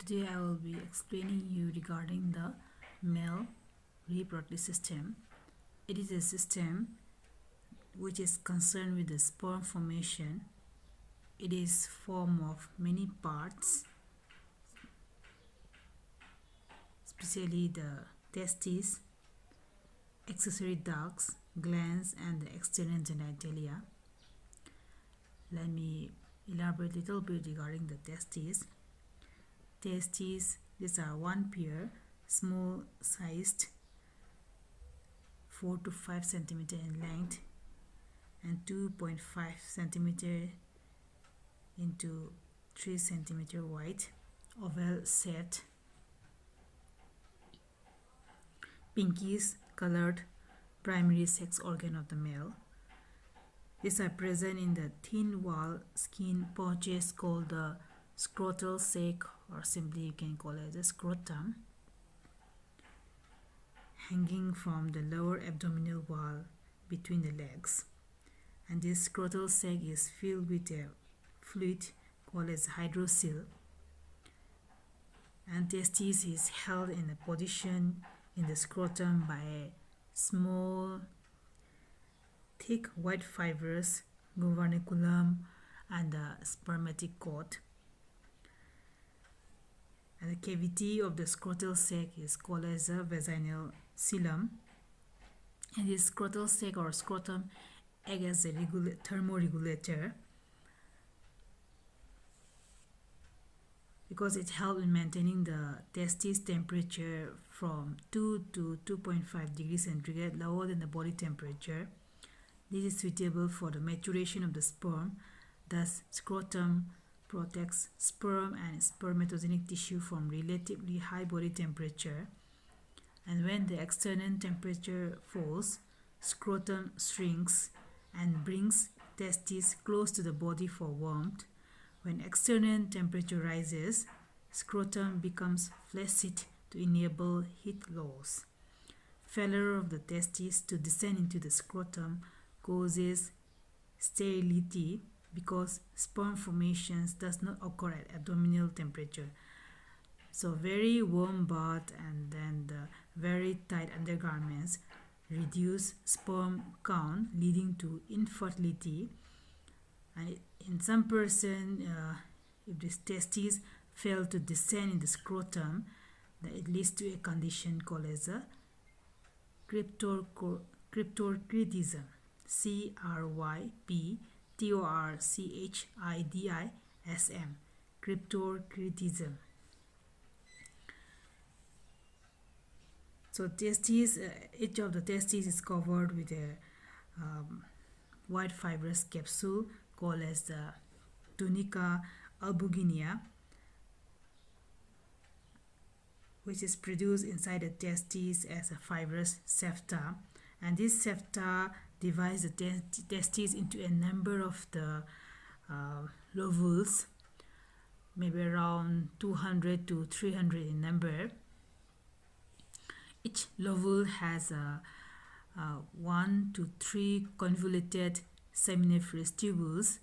Today I will be explaining you regarding the male reproductive system. It is a system which is concerned with the sperm formation. It is formed of many parts, especially the testes, accessory ducts, glands, and the external genitalia. Let me elaborate a little bit regarding the testes. Testes, these are one pair, small sized, 4 to 5 centimeter in length and 2.5 centimeter into 3 centimeter wide, oval shaped, pinkish colored primary sex organ of the male. These are present in the thin wall skin pouches called the scrotal sac, or simply you can call it the scrotum, hanging from the lower abdominal wall between the legs. And this scrotal sac is filled with a fluid called as hydrocele. And testis is held in a position in the scrotum by a small, thick white fibers, gubernaculum, and the spermatic cord. And the cavity of the scrotal sac is called as a vaginal coelom. And this scrotal sac or scrotum acts as a thermoregulator because it helps in maintaining the testis temperature from 2 to 2.5 degrees centigrade, lower than the body temperature. This is suitable for the maturation of the sperm. Thus, scrotum protects sperm and spermatogenic tissue from relatively high body temperature. And when the external temperature falls, scrotum shrinks and brings testes close to the body for warmth. When external temperature rises, scrotum becomes flaccid to enable heat loss. Failure of the testes to descend into the scrotum causes sterility because sperm formations does not occur at abdominal temperature. So very warm bath and then the very tight undergarments reduce sperm count, leading to infertility. And in some person, if the testes fail to descend in the scrotum, then it leads to a condition called as a cryptorchidism. CRYPTORCHIDISM, cryptorchidism. So testes, each of the testes is covered with a white fibrous capsule called as the tunica albuginea, which is produced inside the testes as a fibrous septa. And this septa divides the testes into a number of the lobules, maybe around 200 to 300 in number. Each lobule has 1 to 3 convoluted seminiferous tubules,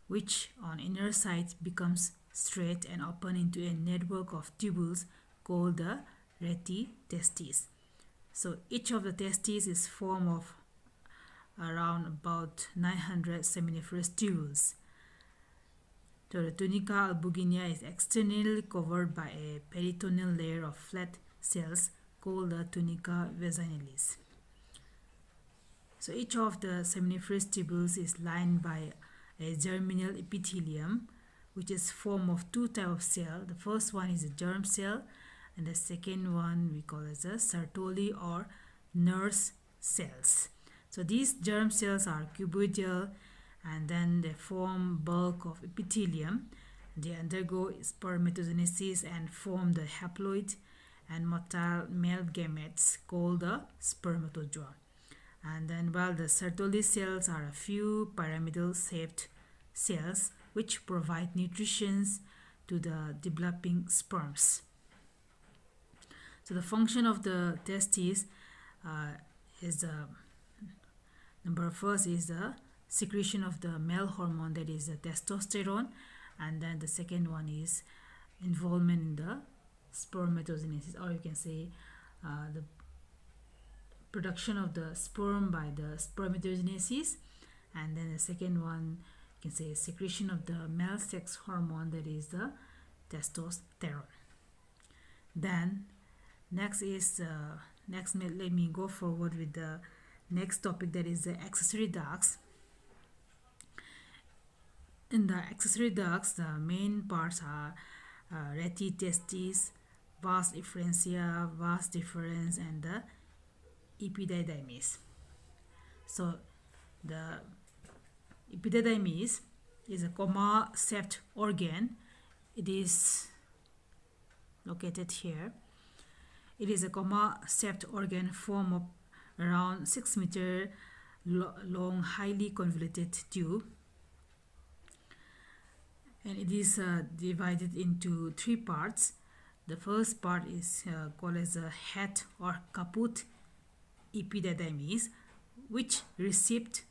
which on inner side becomes straight and open into a network of tubules called the retitestes. So each of the testes is formed of around about 900 seminiferous tubules. So the tunica albuginea is externally covered by a peritoneal layer of flat cells called the tunica vaginalis. So each of the seminiferous tubules is lined by a germinal epithelium, which is formed of two types of cells. The first one is a germ cell, and the second one we call as a Sertoli or nurse cells. So these germ cells are cuboidal, and then they form bulk of epithelium. They undergo spermatogenesis and form the haploid and motile male gametes called the spermatozoa. And then while the Sertoli cells are a few pyramidal shaped cells which provide nutrition to the developing sperms. So the function of the testes is number first is the secretion of the male hormone, that is the testosterone, and then the second one is involvement in the spermatogenesis, or you can say the production of the sperm by the spermatogenesis. And then the second one, you can say secretion of the male sex hormone, that is the testosterone. Then next let me go forward with the next topic, that is the accessory ducts. In the accessory ducts, the main parts are rete, testis, vas efferentia, vas difference, and the epididymis. So the epididymis is a comma-shaped organ. It is located here. It is a comma-shaped organ formed of around 6 meter long, highly convoluted tube, and it is divided into 3 parts. The first part is called as a head or caput epididymis, which received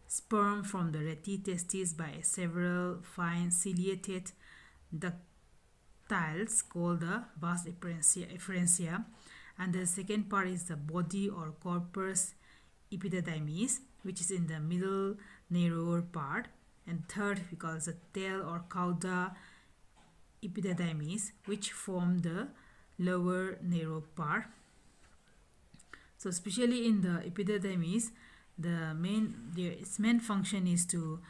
sperm from the rete testis by several fine ciliated ductiles called the vas efferentia. And the second part is the body or corpus epididymis, which is in the middle narrower part. And third, we call the tail or cauda epididymis, which form the lower narrow part. So especially in the epididymis, its main function is to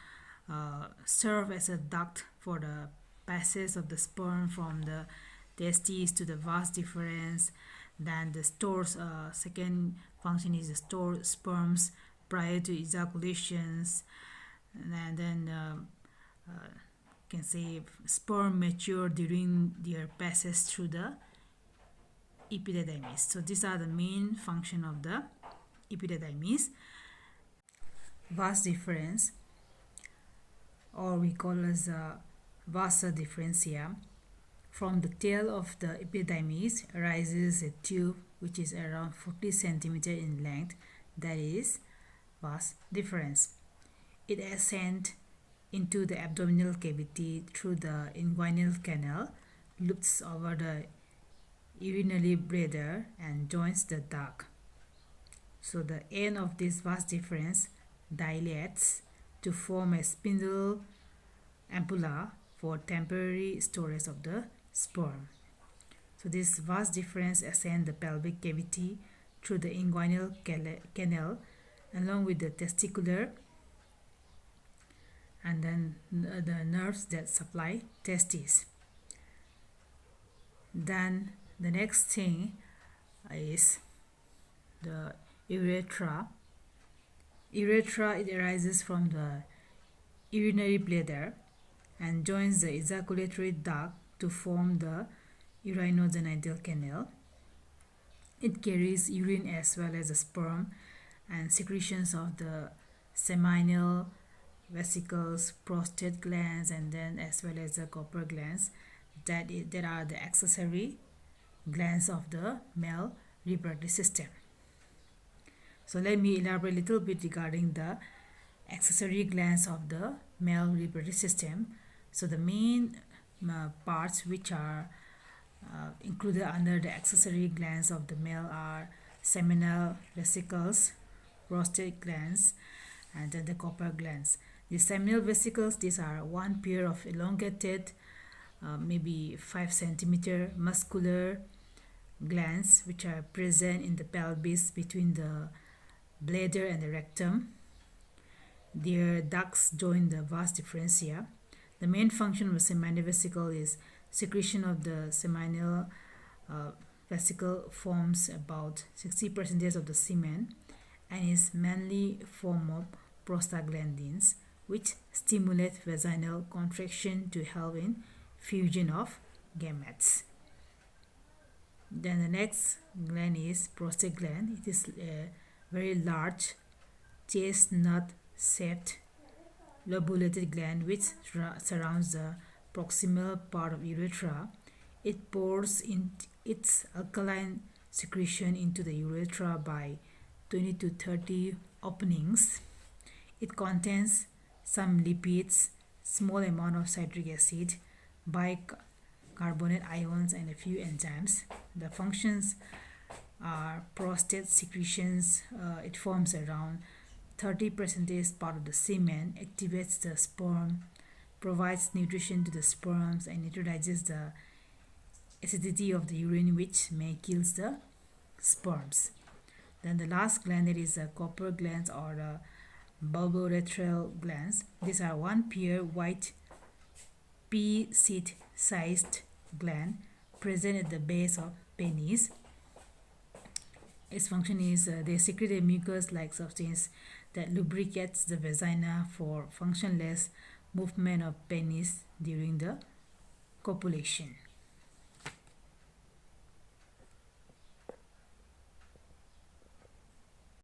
serve as a duct for the passage of the sperm from the testes to the vas difference. Then the second function is to store sperms prior to ejaculations, and then can say sperm mature during their passage through the epididymis. So these are the main function of the epididymis. Vas difference, or we call as vas differentia. From the tail of the epididymis arises a tube which is around 40 cm in length, that is vas difference. It ascends into the abdominal cavity through the inguinal canal, loops over the urinary bladder, and joins the duct. So the end of this vas difference dilates to form a spindle ampulla for temporary storage of the sperm. So this vas difference ascends the pelvic cavity through the inguinal canal along with the testicular and then the nerves that supply testes. Then the next thing is the urethra. Urethra, it arises from the urinary bladder and joins the ejaculatory duct to form the urinogenital canal. It carries urine as well as the sperm and secretions of the seminal vesicles, prostate glands, and then as well as the copper glands that are the accessory glands of the male reproductive system. So let me elaborate a little bit regarding the accessory glands of the male reproductive system. So the main parts which are included under the accessory glands of the male are seminal vesicles, prostate glands, and then the copper glands. The seminal vesicles, these are one pair of elongated, maybe 5 centimeter muscular glands which are present in the pelvis between the bladder and the rectum. Their ducts join the vas differentia. The main function of the seminal vesicle is secretion of the seminal vesicle forms about 60% of the semen and is mainly form of prostaglandins which stimulate vaginal contraction to help in fusion of gametes. Then the next gland is prostate gland. It is a very large chestnut-shaped lobulated gland which surrounds the proximal part of urethra. It pours in its alkaline secretion into the urethra by 20 to 30 openings. It contains some lipids, small amount of citric acid, carbonate ions, and a few enzymes. The functions are prostate secretions. It forms around 30% part of the semen, activates the sperm, provides nutrition to the sperms, and neutralizes the acidity of the urine, which may kill the sperms. Then the last gland, that is the copper glands or the bulbourethral glands. These are one pair white pea seed sized gland present at the base of penis. Its function is they secrete a mucus like substance that lubricates the vagina for functionless movement of penis during the copulation.